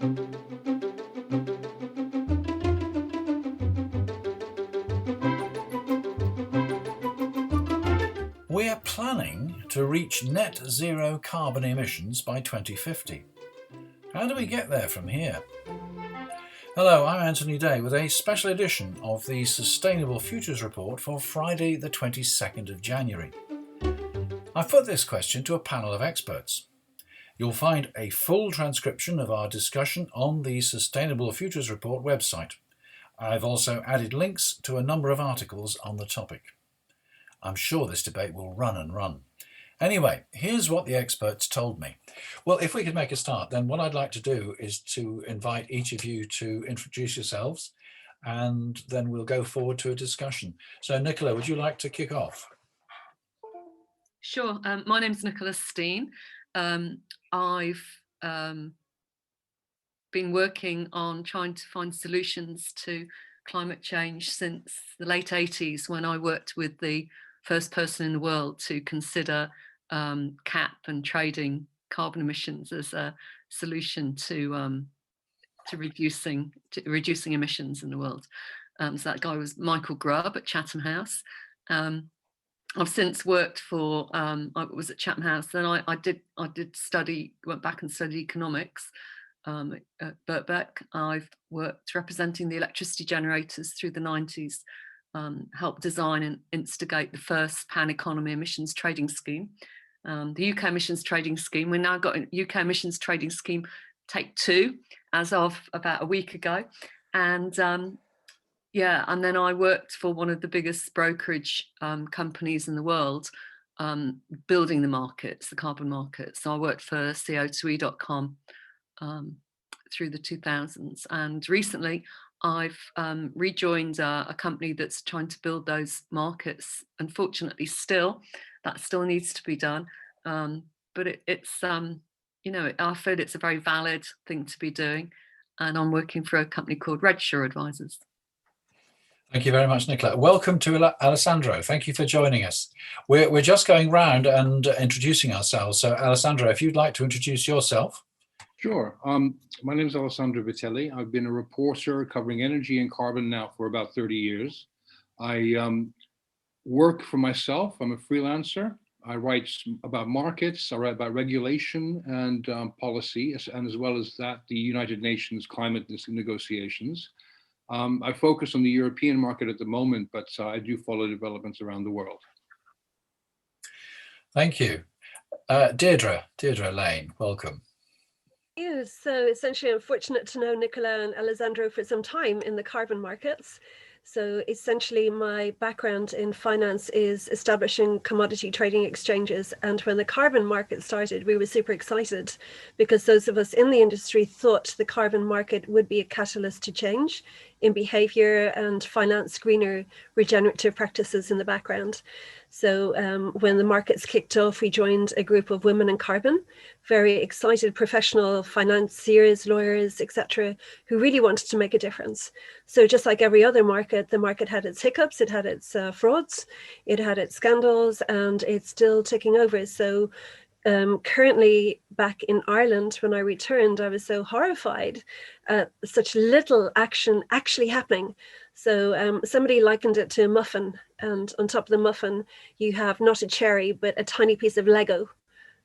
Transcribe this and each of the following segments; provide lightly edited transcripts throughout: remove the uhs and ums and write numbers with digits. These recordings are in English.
We're planning to reach net zero carbon emissions by 2050. How do we get there from here? Hello, I'm Anthony Day with a special edition of the Sustainable Futures Report for Friday the 22nd of January. I've put this question to a panel of experts. You'll find a full transcription of our discussion on the Sustainable Futures Report website. I've also added links to a number of articles on the topic. I'm sure this debate will run and run. Anyway, here's what the experts told me. Well, if we could make a start, then what I'd like to do is to invite each of you to introduce yourselves, and then we'll go forward to a discussion. So, Nicola, would you like to kick off? Sure. My name's Nicola Steen. I've been working on trying to find solutions to climate change since the late 80s, when I worked with the first person in the world to consider cap and trading carbon emissions as a solution to reducing emissions in the world. So that guy was Michael Grubb at Chatham House. I've since worked for, I was at Chatham House, then I went back and studied economics at Birkbeck. I've worked representing the electricity generators through the 90s, helped design and instigate the first pan-economy emissions trading scheme, the UK emissions trading scheme. We've now got a UK emissions trading scheme take 2 as of about a week ago. And and then I worked for one of the biggest brokerage companies in the world, building the markets, the carbon markets. So I worked for CO2e.com through the 2000s. And recently I've rejoined a company that's trying to build those markets. Unfortunately, that still needs to be done. But it's I feel it's a very valid thing to be doing. And I'm working for a company called Redshaw Advisors. Thank you very much, Nicola. Welcome to Alessandro. Thank you for joining us. We're just going round and introducing ourselves. So, Alessandro, if you'd like to introduce yourself. Sure. My name is Alessandro Vitelli. I've been a reporter covering energy and carbon now for about 30 years. I work for myself. I'm a freelancer. I write about markets. I write about regulation and policy, and as well as that, the United Nations climate negotiations. I focus on the European market at the moment, but I do follow developments around the world. Thank you. Deirdre Lane, welcome. Yes, so essentially I'm fortunate to know Nicola and Alessandro for some time in the carbon markets. So essentially my background in finance is establishing commodity trading exchanges. And when the carbon market started, we were super excited because those of us in the industry thought the carbon market would be a catalyst to change in behavior and finance greener regenerative practices in the background. So when the markets kicked off, we joined a group of women in carbon, very excited professional financiers, lawyers, etc., who really wanted to make a difference. So just like every other market, the market had its hiccups, it had its frauds, it had its scandals, and it's still ticking over. So currently back in Ireland, when I returned, I was so horrified at such little action actually happening. So somebody likened it to a muffin, and on top of the muffin, you have not a cherry, but a tiny piece of Lego.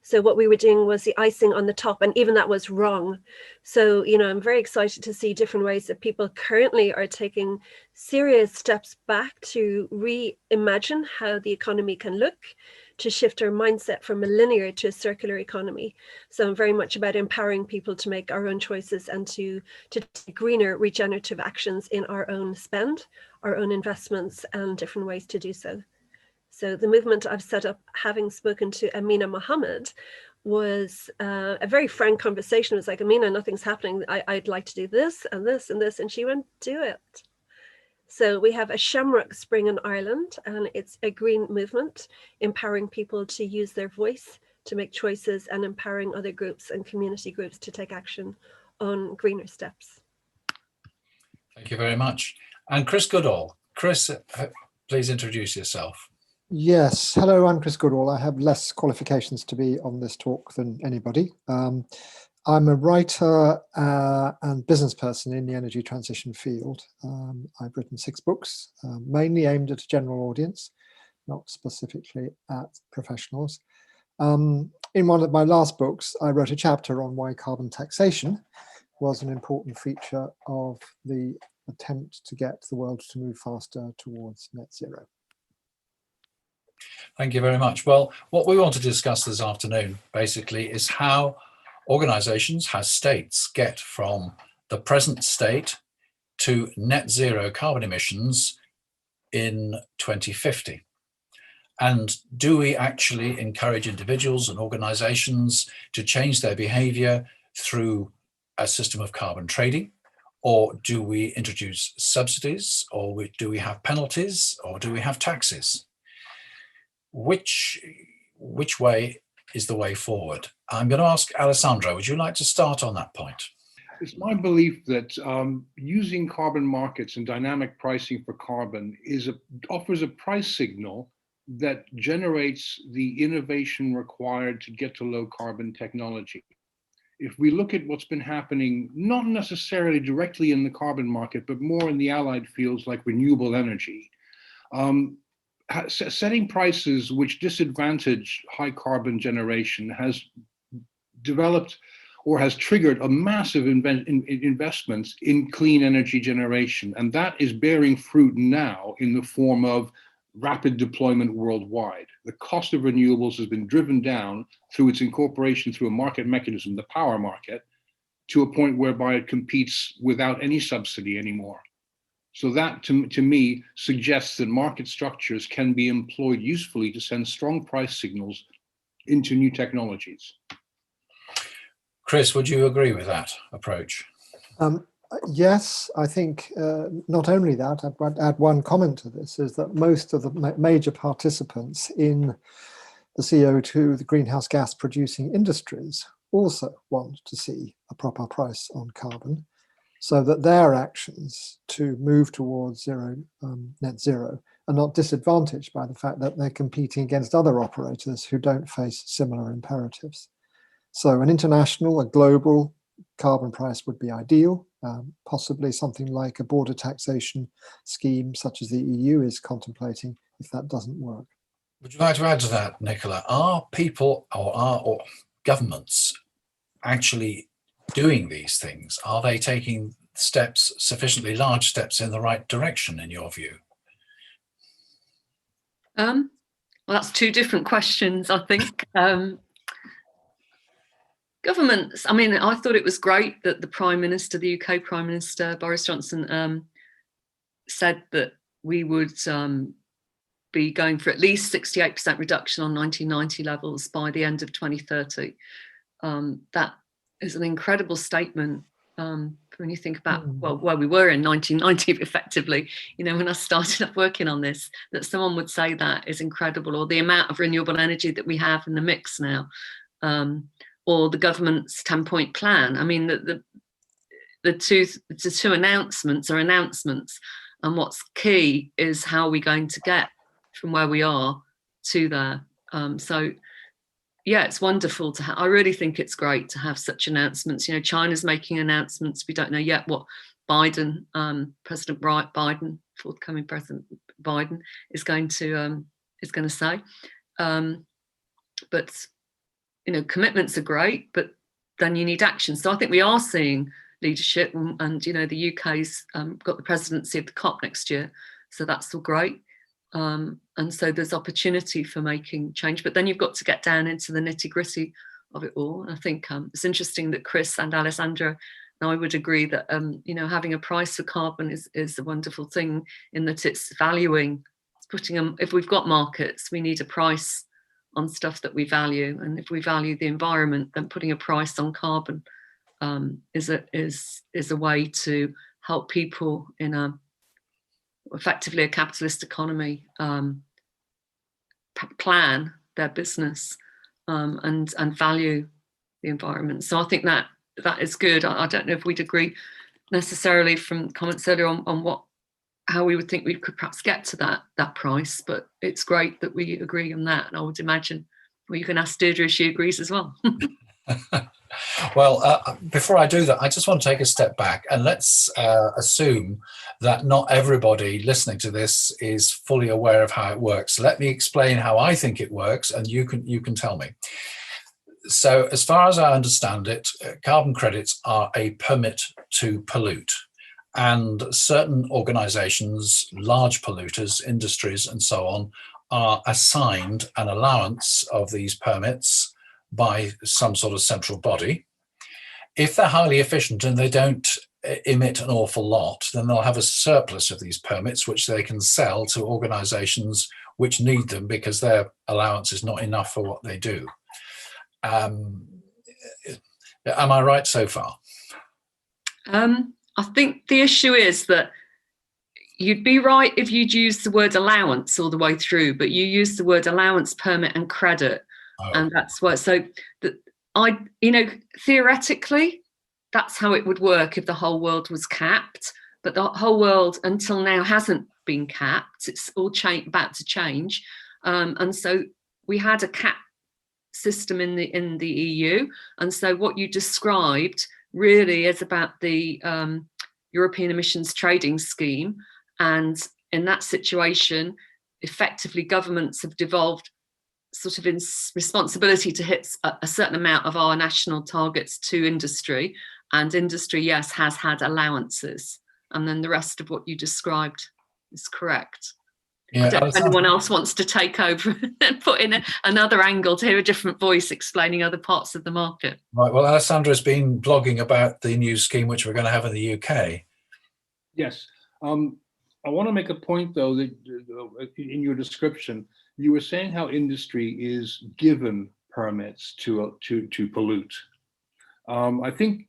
So what we were doing was the icing on the top, and even that was wrong. So, I'm very excited to see different ways that people currently are taking serious steps back to reimagine how the economy can look, to shift our mindset from a linear to a circular economy. So I'm very much about empowering people to make our own choices and to take greener regenerative actions in our own spend, our own investments, and different ways to do so. So the movement I've set up, having spoken to Amina Mohammed, was a very frank conversation. It was like, Amina, nothing's happening. I'd like to do this and this and this. And she went, do it. So we have a Shamrock Spring in Ireland, and it's a green movement, empowering people to use their voice to make choices and empowering other groups and community groups to take action on greener steps. Thank you very much. And Chris Goodall. Chris, please introduce yourself. Yes, hello, I'm Chris Goodall. I have less qualifications to be on this talk than anybody. I'm a writer and business person in the energy transition field. I've written 6 books, mainly aimed at a general audience, not specifically at professionals. In one of my last books, I wrote a chapter on why carbon taxation was an important feature of the attempt to get the world to move faster towards net zero. Thank you very much. Well, what we want to discuss this afternoon basically is how organizations, how states get from the present state to net zero carbon emissions in 2050. And do we actually encourage individuals and organizations to change their behavior through a system of carbon trading? Or do we introduce subsidies? Or do we have penalties? Or do we have taxes? Which way is the way forward? I'm going to ask Alessandro, would you like to start on that point? It's my belief that using carbon markets and dynamic pricing for carbon offers a price signal that generates the innovation required to get to low carbon technology. If we look at what's been happening, not necessarily directly in the carbon market, but more in the allied fields like renewable energy, setting prices which disadvantage high carbon generation has developed or has triggered a massive investments in clean energy generation. And that is bearing fruit now in the form of rapid deployment worldwide. The cost of renewables has been driven down through its incorporation through a market mechanism, the power market, to a point whereby it competes without any subsidy anymore. So that, to me, suggests that market structures can be employed usefully to send strong price signals into new technologies. Chris, would you agree with that approach? Yes, I think not only that, I'd add one comment to this, is that most of the major participants in the CO2, the greenhouse gas producing industries, also want to see a proper price on carbon, so that their actions to move towards net zero are not disadvantaged by the fact that they're competing against other operators who don't face similar imperatives. So an international, a global carbon price would be ideal, possibly something like a border taxation scheme such as the EU is contemplating if that doesn't work. Would you like to add to that, Nicola? Are people or governments actually doing these things? Are they taking steps, sufficiently large steps in the right direction, in your view? Well, that's 2 different questions, I think. Governments, I mean, I thought it was great that the Prime Minister, the UK Prime Minister, Boris Johnson, said that we would be going for at least 68% reduction on 1990 levels by the end of 2030. That is an incredible statement when you think about, well, where we were in 1990, effectively, you know, when I started up working on this, that someone would say that is incredible, or the amount of renewable energy that we have in the mix now. Or the government's 10-point plan. I mean, the two announcements are announcements, and what's key is how we're going to get from where we are to there. So, yeah, it's wonderful to have. I really think it's great to have such announcements. You know, China's making announcements. We don't know yet what President Biden, forthcoming President Biden, is going to say. But you know, commitments are great, but then you need action. So I think we are seeing leadership, and you know, the UK's got the presidency of the COP next year, so that's all great. And so there's opportunity for making change, but then you've got to get down into the nitty gritty of it all. And I think it's interesting that Chris and Alessandro and I would agree that you know, having a price for carbon is a wonderful thing, in that it's valuing, it's putting them. If we've got markets, we need a price on stuff that we value, and if we value the environment, then putting a price on carbon is a way to help people in effectively a capitalist economy plan their business and value the environment. So I think that is good. I don't know if we'd agree necessarily from comments earlier on how we would think we could perhaps get to that price, but it's great that we agree on that. And I would imagine, well, you can ask Deirdre if she agrees as well. Well, before I do that, I just want to take a step back and let's assume that not everybody listening to this is fully aware of how it works. Let me explain how I think it works, and you can tell me. So, as far as I understand it, carbon credits are a permit to pollute, and certain organisations, large polluters, industries, and so on, are assigned an allowance of these permits by some sort of central body. If they're highly efficient and they don't emit an awful lot, then they'll have a surplus of these permits, which they can sell to organisations which need them because their allowance is not enough for what they do. Am I right so far? I think the issue is that you'd be right if you'd use the word allowance all the way through, but you use the word allowance, permit, and credit. Oh. And that's what, so theoretically, that's how it would work if the whole world was capped, but the whole world until now hasn't been capped. It's all about to change. And so we had a cap system in the EU. And so what you described really is about the European emissions trading scheme. And in that situation, effectively governments have devolved sort of in responsibility to hit a certain amount of our national targets to industry. And industry, yes, has had allowances. And then the rest of what you described is correct. Yeah, I don't know if anyone else wants to take over and put in another angle to hear a different voice explaining other parts of the market. Right. Well, Alessandro has been blogging about the new scheme which we're going to have in the UK. Yes. I want to make a point, though, that in your description, you were saying how industry is given permits to pollute. I think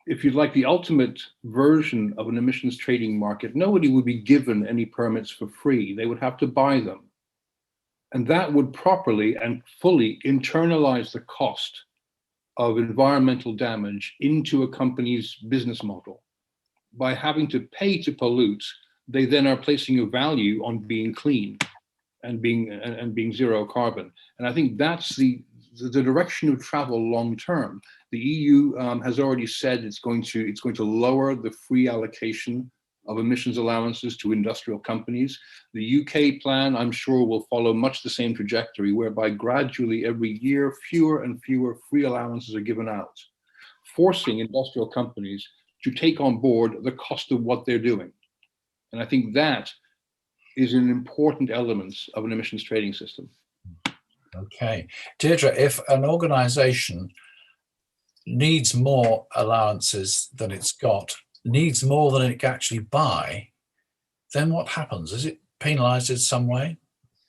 if you'd like the ultimate version of an emissions trading market, nobody would be given any permits for free. They would have to buy them. And that would properly and fully internalize the cost of environmental damage into a company's business model. By having to pay to pollute, they then are placing a value on being clean and being zero carbon. And I think that's the direction of travel long term. The EU has already said it's going to lower the free allocation of emissions allowances to industrial companies. The UK plan, I'm sure, will follow much the same trajectory, whereby gradually every year fewer and fewer free allowances are given out, forcing industrial companies to take on board the cost of what they're doing. And I think that is an important element of an emissions trading system. Okay. Deirdre, if an organisation needs more allowances than it's got, needs more than it can actually buy, then what happens? Is it penalised in some way?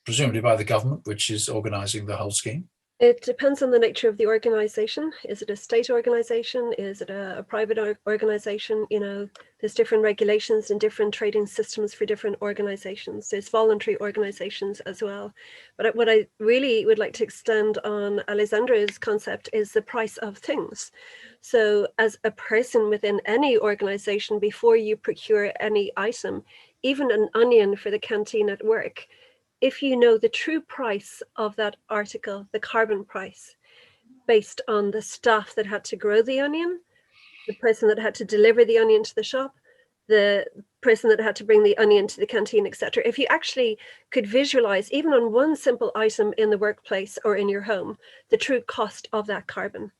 Presumably by the government, which is organising the whole scheme? It depends on the nature of the organisation. Is it a state organisation? Is it a private organisation? You know, there's different regulations and different trading systems for different organisations. There's voluntary organisations as well. But what I really would like to extend on Alessandro's concept is the price of things. So as a person within any organisation, before you procure any item, even an onion for the canteen at work, if you know the true price of that article, the carbon price, based on the staff that had to grow the onion, the person that had to deliver the onion to the shop, the person that had to bring the onion to the canteen, etc. If you actually could visualize, even on one simple item in the workplace or in your home, the true cost of that carbon.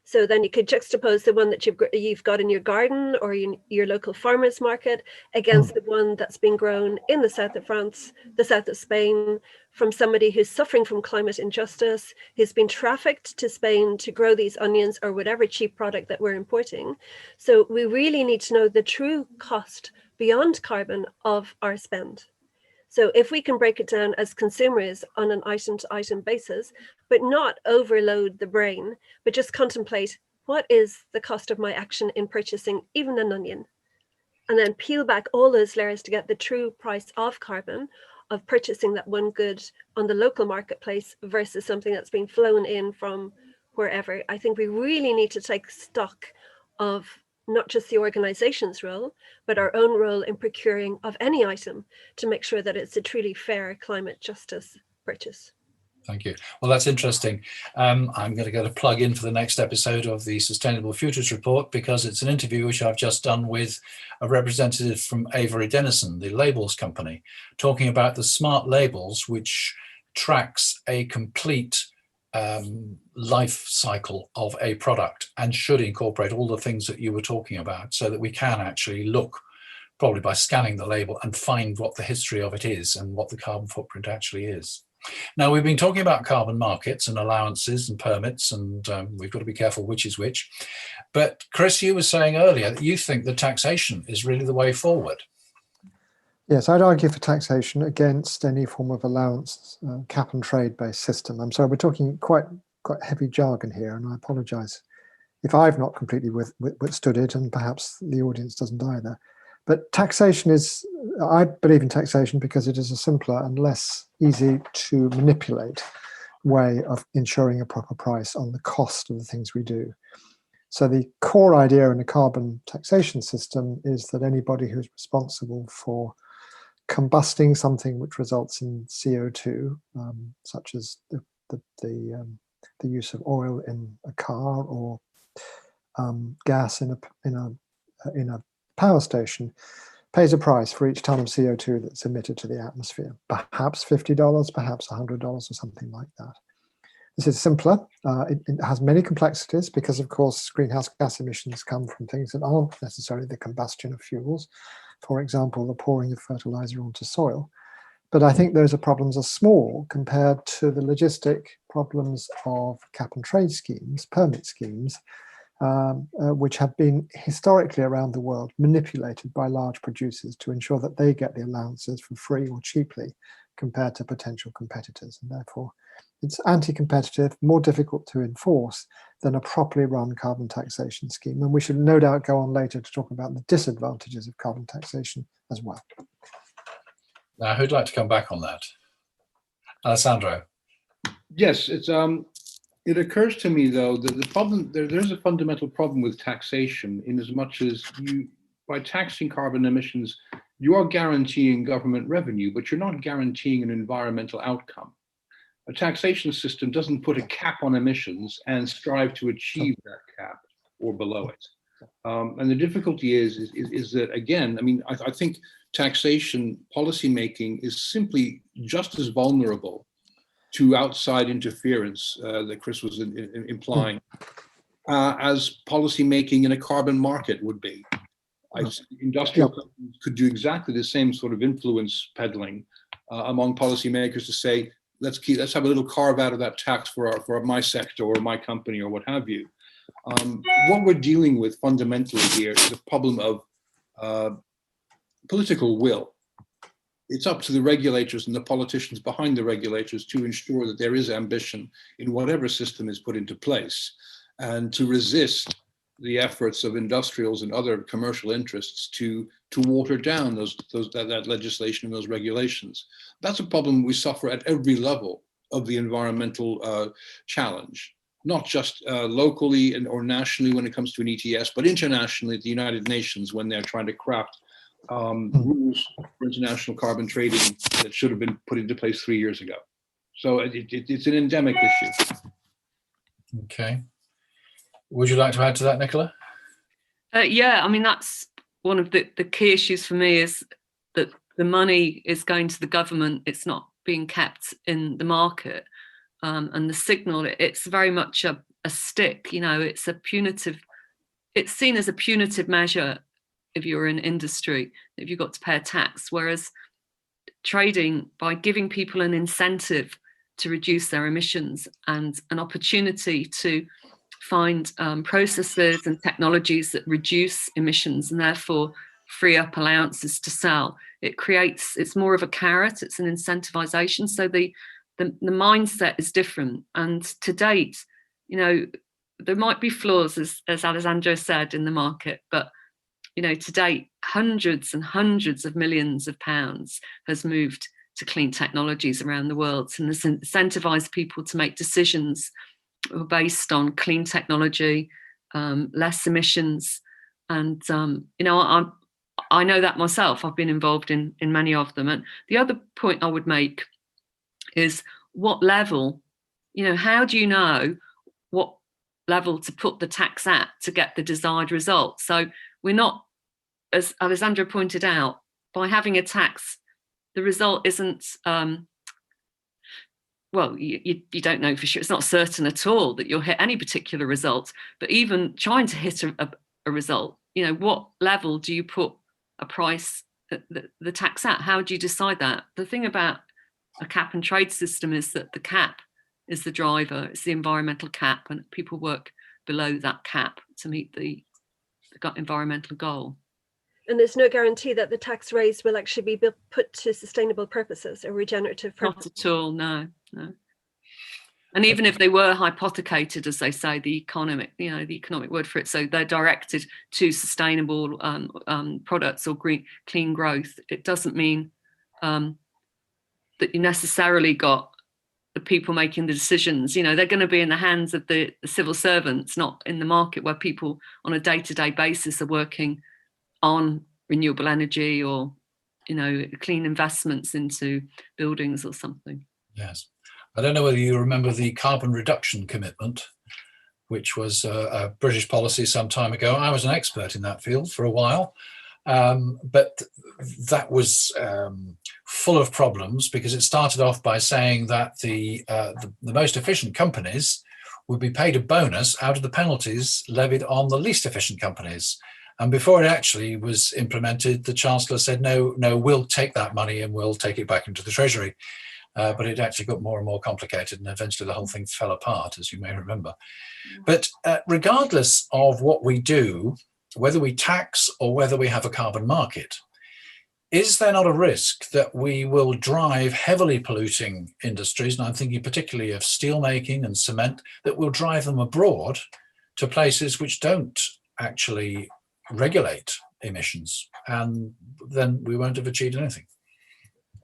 So then you could juxtapose the one that you've got in your garden or your local farmers market against the one that's been grown in the south of France, the south of Spain, from somebody who's suffering from climate injustice, who's been trafficked to Spain to grow these onions or whatever cheap product that we're importing. So we really need to know the true cost beyond carbon of our spend. So if we can break it down as consumers on an item-to-item basis, but not overload the brain, but just contemplate what is the cost of my action in purchasing even an onion, and then peel back all those layers to get the true price of carbon, of purchasing that one good on the local marketplace versus something that's been flown in from wherever. I think we really need to take stock of not just the organization's role, but our own role in procuring of any item to make sure that it's a truly fair climate justice purchase. Thank you. Well, that's interesting. I'm going to get a plug in for the next episode of the Sustainable Futures Report, because it's an interview which I've just done with a representative from Avery Dennison, the labels company, talking about the smart labels, which tracks a complete life cycle of a product and should incorporate all the things that you were talking about, so that we can actually look, probably by scanning the label, and find what the history of it is and what the carbon footprint actually is. Now, we've been talking about carbon markets and allowances and permits, and we've got to be careful which is which. But Chris, you were saying earlier that you think that taxation is really the way forward. Yes, I'd argue for taxation against any form of allowance, cap and trade based system. I'm sorry, we're talking quite heavy jargon here, and I apologise if I've not completely withstood it, and perhaps the audience doesn't either. But taxation is, I believe in taxation because it is a simpler and less easy to manipulate way of ensuring a proper price on the cost of the things we do. So the core idea in a carbon taxation system is that anybody who's responsible for combusting something which results in CO2, such as the use of oil in a car or gas in a power station, pays a price for each ton of CO2 that's emitted to the atmosphere. Perhaps $50, perhaps $100, or something like that. This is simpler. It has many complexities because, of course, greenhouse gas emissions come from things that aren't necessarily the combustion of fuels. For example, the pouring of fertilizer onto soil. But I think those problems are small compared to the logistic problems of cap and trade schemes, permit schemes, which have been historically around the world manipulated by large producers to ensure that they get the allowances for free or cheaply compared to potential competitors. And therefore, it's anti-competitive, more difficult to enforce than a properly run carbon taxation scheme. And we should no doubt go on later to talk about the disadvantages of carbon taxation as well. Now, who'd like to come back on that? Alessandro. Yes, it occurs to me, though, that the problem, there's a fundamental problem with taxation, in as much as by taxing carbon emissions, you are guaranteeing government revenue, but you're not guaranteeing an environmental outcome. A taxation system doesn't put a cap on emissions and strive to achieve that cap or below it. And the difficulty is that, again, I mean, I think taxation policymaking is simply just as vulnerable to outside interference that Chris was implying, as policymaking in a carbon market would be. Industrial companies could do exactly the same sort of influence peddling among policymakers to say, let's have a little carve out of that tax for my sector or my company or what have you. What we're dealing with fundamentally here is a problem of political will. It's up to the regulators and the politicians behind the regulators to ensure that there is ambition in whatever system is put into place, and to resist the efforts of industrials and other commercial interests to water down that legislation and those regulations. That's a problem we suffer at every level of the environmental challenge, not just locally or nationally when it comes to an ETS, but internationally at the United Nations when they're trying to craft rules for international carbon trading that should have been put into place 3 years ago. So it's an endemic issue. Okay. Would you like to add to that, Nicola? Yeah, I mean, that's one of the key issues for me, is that the money is going to the government. It's not being kept in the market. And the signal, it's very much a stick, you know, it's seen as a punitive measure if you're in industry, if you've got to pay a tax, whereas trading, by giving people an incentive to reduce their emissions and an opportunity to find processes and technologies that reduce emissions and therefore free up allowances to sell, it's more of a carrot, it's an incentivization. So the mindset is different. And to date, you know, there might be flaws, as Alessandro said, in the market, but you know, to date, hundreds and hundreds of millions of pounds has moved to clean technologies around the world, and this incentivized people to make decisions based on clean technology, less emissions. And, you know, I know that myself. I've been involved in many of them. And the other point I would make is what level, how do you know what level to put the tax at to get the desired result? So we're not, as Alessandro pointed out, by having a tax, the result isn't, you don't know for sure. It's not certain at all that you'll hit any particular result, but even trying to hit a result, what level do you put a price, the tax at? How do you decide that? The thing about a cap and trade system is that the cap is the driver, it's the environmental cap, and people work below that cap to meet the environmental goal. And there's no guarantee that the tax raised will actually be put to sustainable purposes or regenerative purposes. Not at all, no. And even if they were hypothecated, as they say, the economic word for it, so they're directed to sustainable products or clean growth, it doesn't mean that you necessarily got the people making the decisions. They're going to be in the hands of the civil servants, not in the market where people on a day-to-day basis are working on renewable energy or, clean investments into buildings or something. Yes. I don't know whether you remember the carbon reduction commitment, which was a British policy some time ago. I was an expert in that field for a while, but that was full of problems because it started off by saying that the most efficient companies would be paid a bonus out of the penalties levied on the least efficient companies. And before it actually was implemented, the Chancellor said, no, we'll take that money and we'll take it back into the Treasury. But it actually got more and more complicated, and eventually the whole thing fell apart, as you may remember. But regardless of what we do, whether we tax or whether we have a carbon market, is there not a risk that we will drive heavily polluting industries, and I'm thinking particularly of steelmaking and cement, that will drive them abroad to places which don't actually regulate emissions, and then we won't have achieved anything?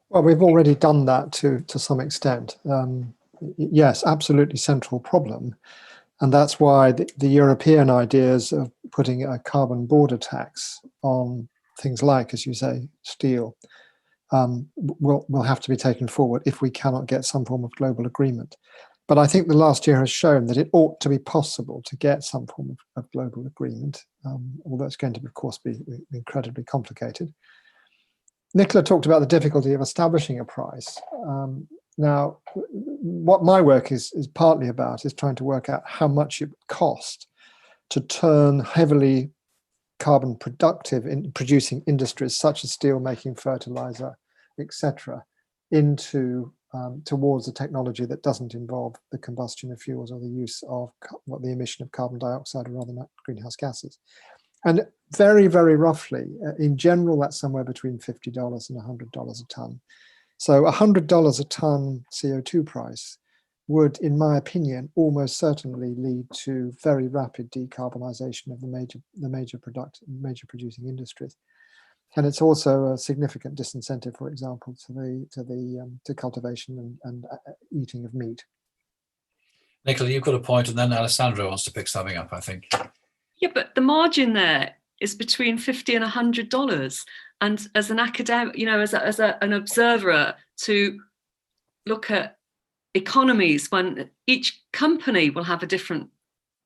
Well, we've already done that to some extent. Yes, absolutely central problem. And that's why the European ideas of putting a carbon border tax on things like, as you say, steel, will have to be taken forward if we cannot get some form of global agreement. But I think the last year has shown that it ought to be possible to get some form of global agreement, although it's going to, of course, be incredibly complicated. Nicola talked about the difficulty of establishing a price. Now, what my work is partly about is trying to work out how much it would cost to turn heavily carbon productive in producing industries such as steel making, fertilizer, etc., into towards a technology that doesn't involve the combustion of fuels or the use of the emission of carbon dioxide or other greenhouse gases. And very, very roughly, in general, that's somewhere between $50 and $100 a ton. So $100 a ton CO2 price would, in my opinion, almost certainly lead to very rapid decarbonisation of the major producing industries. And it's also a significant disincentive, for example, to cultivation and eating of meat. Nicola, you've got a point, and then Alessandro wants to pick something up, I think. Yeah, but the margin there is between $50 and $100. And as an academic, as an observer, to look at economies when each company will have a different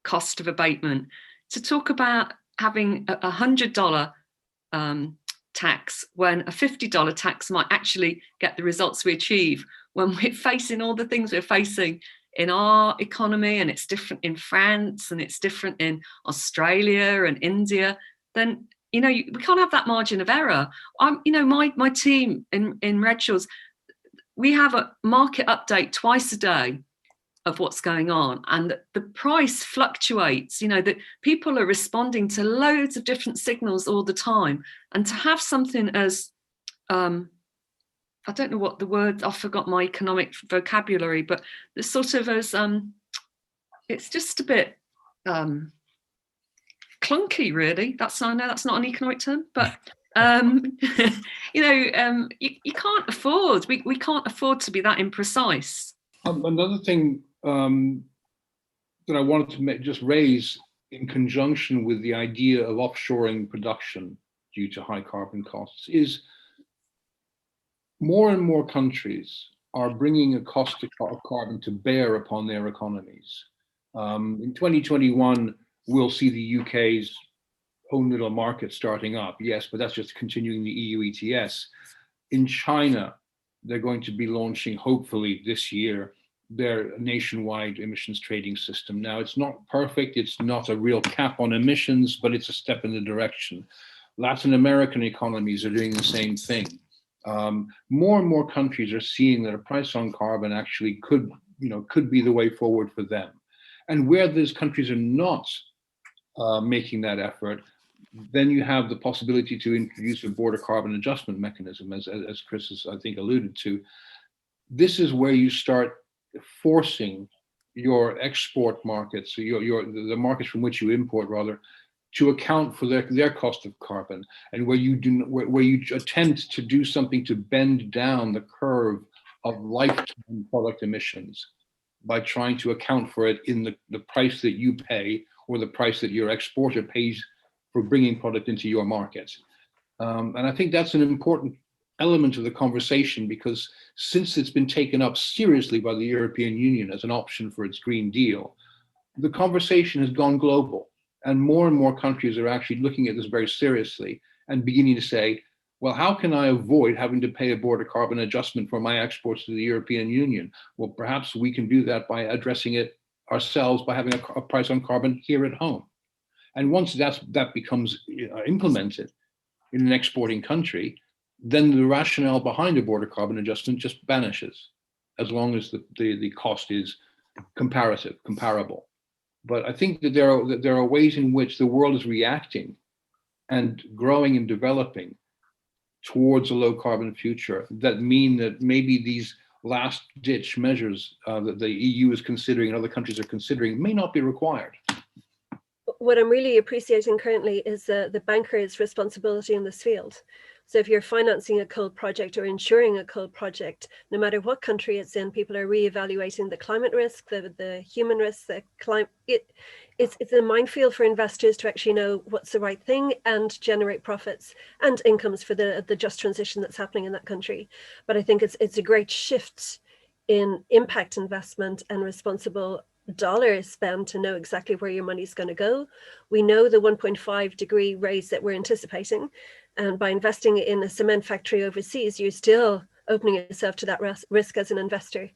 cost of abatement, to talk about having a $100 tax when a $50 tax might actually get the results we achieve when we're facing all the things we're facing in our economy, and it's different in France and it's different in Australia and India, then we can't have that margin of error. My team in Redshaw's, we have a market update twice a day of what's going on, and the price fluctuates. That people are responding to loads of different signals all the time, and to have something as I don't know what the word, I forgot my economic vocabulary, but the sort of as it's just a bit clunky, really. I know that's not an economic term, but you can't afford. We can't afford to be that imprecise. Another thing that I wanted to just raise in conjunction with the idea of offshoring production due to high carbon costs is more and more countries are bringing a cost of carbon to bear upon their economies. In 2021, we'll see the UK's own little market starting up, yes, but that's just continuing the EU ETS. In China, they're going to be launching, hopefully this year, their nationwide emissions trading system. Now, it's not perfect, it's not a real cap on emissions, but it's a step in the direction. Latin American economies are doing the same thing. More and more countries are seeing that a price on carbon actually could be the way forward for them. And where those countries are not making that effort, then you have the possibility to introduce a border carbon adjustment mechanism, as Chris has, I think, alluded to. This is where you start forcing your export markets, the markets from which you import, rather, to account for their cost of carbon, and where you attempt to do something to bend down the curve of lifetime product emissions by trying to account for it in the price that you pay or the price that your exporter pays for bringing product into your market. And I think that's an important element of the conversation, because since it's been taken up seriously by the European Union as an option for its Green Deal, the conversation has gone global. And more countries are actually looking at this very seriously and beginning to say, well, how can I avoid having to pay a border carbon adjustment for my exports to the European Union? Well, perhaps we can do that by addressing it ourselves by having a price on carbon here at home. And once that becomes implemented in an exporting country, then the rationale behind a border carbon adjustment just vanishes, as long as the cost is comparable. But I think that there are ways in which the world is reacting and growing and developing towards a low carbon future that mean that maybe these last ditch measures that the EU is considering and other countries are considering may not be required. What I'm really appreciating currently is the banker's responsibility in this field. So if you're financing a coal project or insuring a coal project, no matter what country it's in, people are reevaluating the climate risk, the human risk, the climate. It's a minefield for investors to actually know what's the right thing and generate profits and incomes for the just transition that's happening in that country. But I think it's a great shift in impact investment and responsible dollars spent to know exactly where your money's going to go. We know the 1.5 degree raise that we're anticipating, and by investing in a cement factory overseas, you're still opening yourself to that risk as an investor.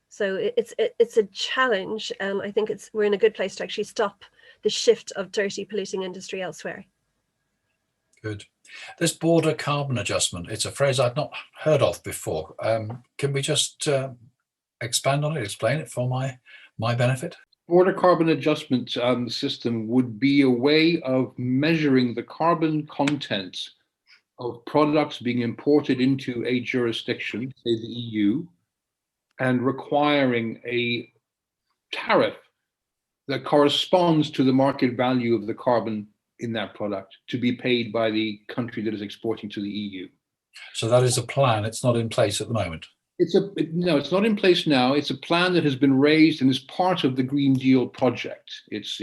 So it's a challenge, and I think we're in a good place to actually stop the shift of dirty polluting industry elsewhere. Good. This border carbon adjustment, it's a phrase I've not heard of before. Can we just expand on it, explain it for my benefit? Border carbon adjustment system would be a way of measuring the carbon content of products being imported into a jurisdiction, say the EU, and requiring a tariff that corresponds to the market value of the carbon in that product to be paid by the country that is exporting to the EU. So that is a plan. It's not in place at the moment. No, it's not in place now. It's a plan that has been raised and is part of the Green Deal project. It's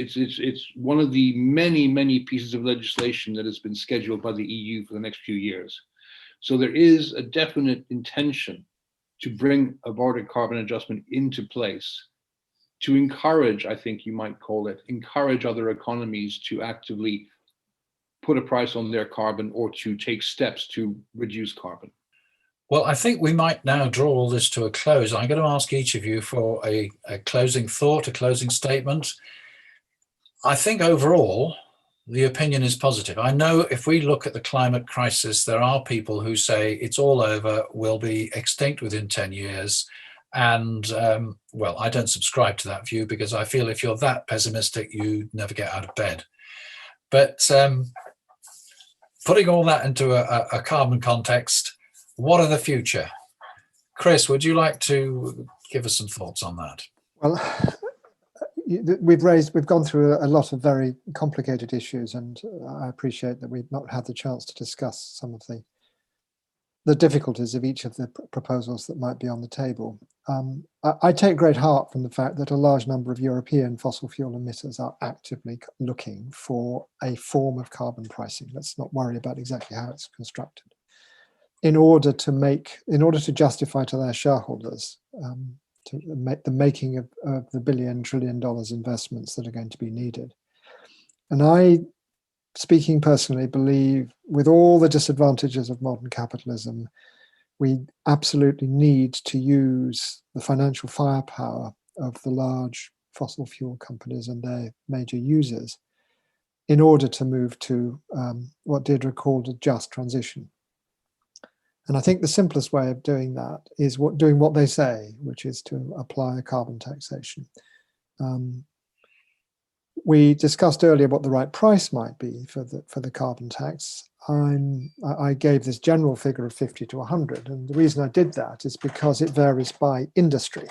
one of the many pieces of legislation that has been scheduled by the EU for the next few years. So there is a definite intention to bring a border carbon adjustment into place to encourage, I think you might call it, encourage other economies to actively put a price on their carbon or to take steps to reduce carbon. Well, I think we might now draw all this to a close. I'm going to ask each of you for a closing thought, a closing statement. I think overall, the opinion is positive. I know if we look at the climate crisis, there are people who say it's all over, we'll be extinct within 10 years. And, well, I don't subscribe to that view, because I feel if you're that pessimistic, you never get out of bed. But putting all that into a carbon context, what are the future? Chris, would you like to give us some thoughts on that? Well, we've gone through a lot of very complicated issues, and I appreciate that we've not had the chance to discuss some of the difficulties of each of the proposals that might be on the table. I take great heart from the fact that a large number of European fossil fuel emitters are actively looking for a form of carbon pricing. Let's not worry about exactly how it's constructed. in order to justify to their shareholders to make the making of the $1 trillion investments that are going to be needed. And I, speaking personally, believe with all the disadvantages of modern capitalism, we absolutely need to use the financial firepower of the large fossil fuel companies and their major users in order to move to what Deirdre called a just transition. And I think the simplest way of doing that is doing what they say, which is to apply a carbon taxation. We discussed earlier what the right price might be for the carbon tax. I gave this general figure of 50 to 100, and the reason I did that is because it varies by industry.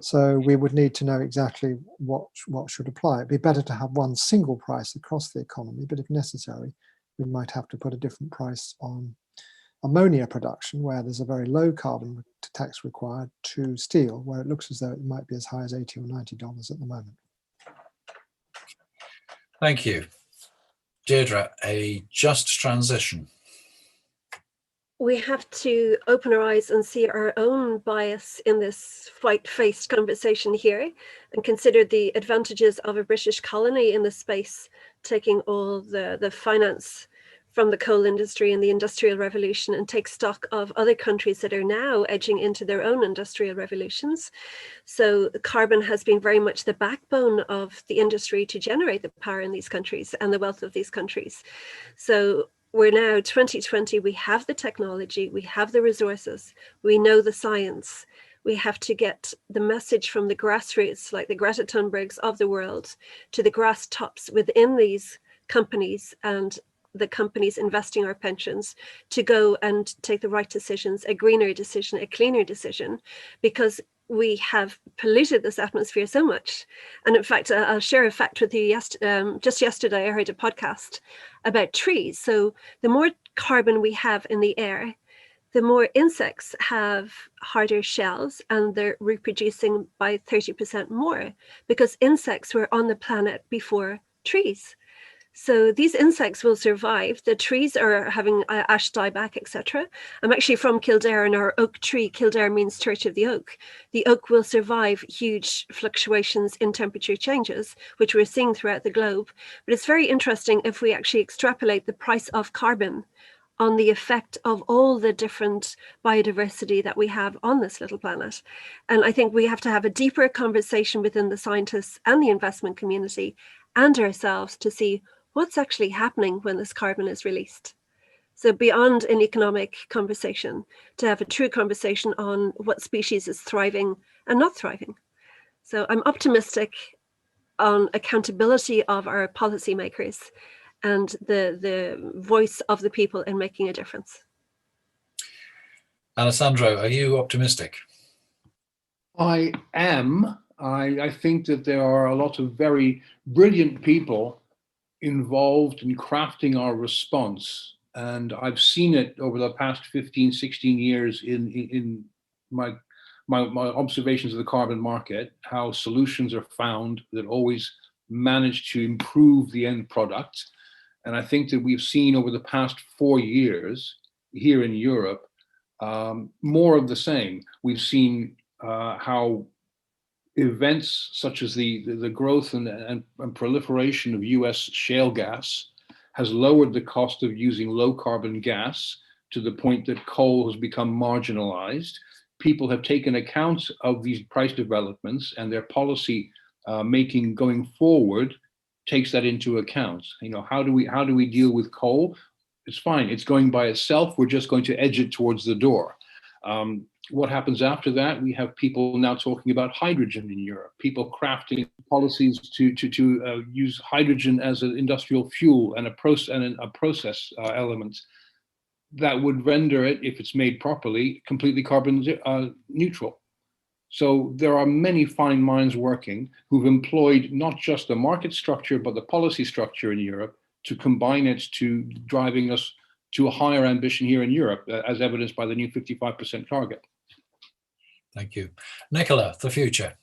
So we would need to know exactly what should apply. It'd be better to have one single price across the economy, but if necessary, we might have to put a different price on ammonia production, where there's a very low carbon tax required, to steel, where it looks as though it might be as high as $80 or $90 at the moment. Thank you. Deirdre, a just transition. We have to open our eyes and see our own bias in this white-faced conversation here and consider the advantages of a British colony in this space, taking all the finance from the coal industry and the Industrial Revolution, and take stock of other countries that are now edging into their own industrial revolutions. So carbon has been very much the backbone of the industry to generate the power in these countries and the wealth of these countries. So we're now 2020, we have the technology, we have the resources, we know the science. We have to get the message from the grassroots, like the Greta Thunbergs of the world, to the grass tops within these companies and the companies investing our pensions, to go and take the right decisions, a greener decision, a cleaner decision, because we have polluted this atmosphere so much. And in fact, I'll share a fact with you. Just yesterday, I heard a podcast about trees. So the more carbon we have in the air, the more insects have harder shells, and they're reproducing by 30% more, because insects were on the planet before trees. So these insects will survive. The trees are having ash dieback, etc. I'm actually from Kildare, and our oak tree, Kildare means Church of the Oak. The oak will survive huge fluctuations in temperature changes, which we're seeing throughout the globe. But it's very interesting if we actually extrapolate the price of carbon on the effect of all the different biodiversity that we have on this little planet. And I think we have to have a deeper conversation within the scientists and the investment community and ourselves to see what's actually happening when this carbon is released. So beyond an economic conversation, to have a true conversation on what species is thriving and not thriving. So I'm optimistic on accountability of our policymakers and the voice of the people in making a difference. Alessandro, are you optimistic? I am. I think that there are a lot of very brilliant people involved in crafting our response. And I've seen it over the past 15, 16 years in my observations of the carbon market, how solutions are found that always manage to improve the end product. And I think that we've seen over the past 4 years here in Europe, more of the same. We've seen how events such as the growth and proliferation of US shale gas has lowered the cost of using low carbon gas to the point that coal has become marginalized. People have taken account of these price developments, and their policy making going forward takes that into account. You know, how do we deal with coal? It's fine, it's going by itself, we're just going to edge it towards the door. What happens after that? We have people now talking about hydrogen in Europe, people crafting policies to use hydrogen as an industrial fuel and a process element that would render it, if it's made properly, completely carbon neutral. So there are many fine minds working who've employed not just the market structure, but the policy structure in Europe to combine it to driving us to a higher ambition here in Europe, as evidenced by the new 55% target. Thank you. Nicola, the future.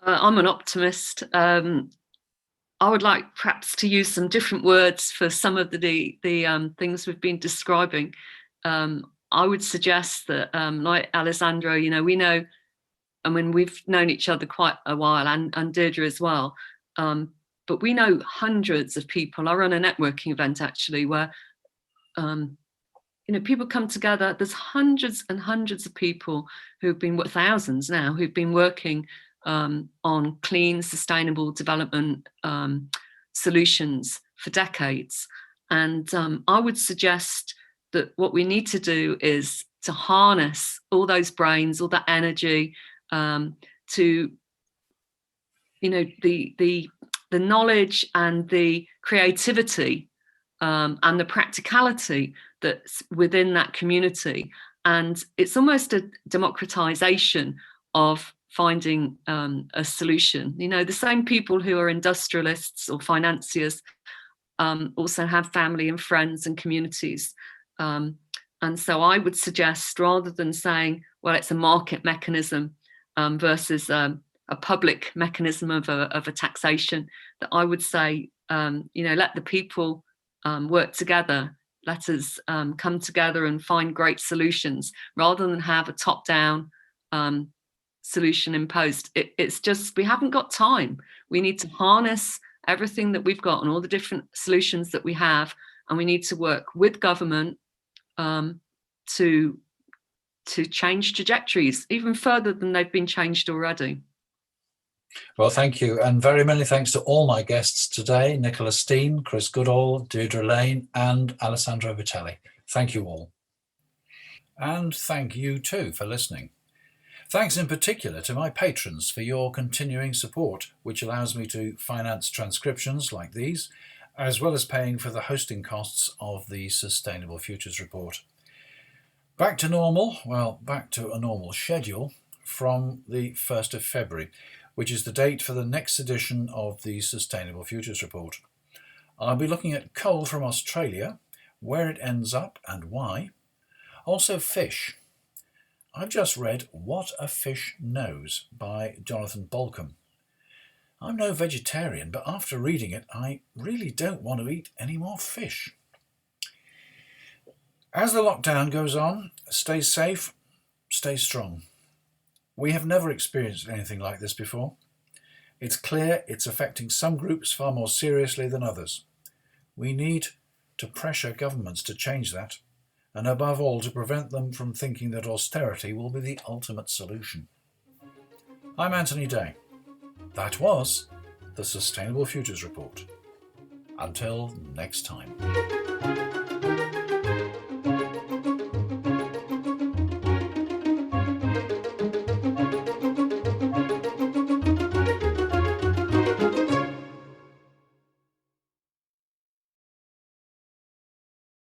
I'm an optimist. I I would like perhaps to use some different words for some of the things we've been describing. I would suggest that, like Alessandro, we know, I mean, we've known each other quite a while, and Deirdre as well. But we know hundreds of people. I run a networking event actually where, people come together. There's hundreds and hundreds of people who've been, thousands now, who've been working on clean, sustainable development solutions for decades. And I would suggest that what we need to do is to harness all those brains, all that energy, to, the knowledge and the creativity and the practicality that's within that community. And it's almost a democratization of finding a solution. The same people who are industrialists or financiers also have family and friends and communities. And so I would suggest, rather than saying, well, it's a market mechanism versus a public mechanism of a taxation, that I would say, let the people work together. Let us come together and find great solutions, rather than have a top-down solution imposed. It's just, we haven't got time. We need to harness everything that we've got and all the different solutions that we have, and we need to work with government to change trajectories even further than they've been changed already. Well, thank you, and very many thanks to all my guests today: Nicola Steen, Chris Goodall, Deirdre Lane, and Alessandro Vitelli. Thank you all. And thank you too for listening. Thanks in particular to my patrons for your continuing support, which allows me to finance transcriptions like these, as well as paying for the hosting costs of the Sustainable Futures Report. Back to normal, back to a normal schedule from the 1st of February, which is the date for the next edition of the Sustainable Futures Report. I'll be looking at coal from Australia, where it ends up and why. Also fish. I've just read What a Fish Knows by Jonathan Bolcom. I'm no vegetarian, but after reading it, I really don't want to eat any more fish. As the lockdown goes on, stay safe, stay strong. We have never experienced anything like this before. It's clear it's affecting some groups far more seriously than others. We need to pressure governments to change that, and above all to prevent them from thinking that austerity will be the ultimate solution. I'm Anthony Day. That was the Sustainable Futures Report. Until next time.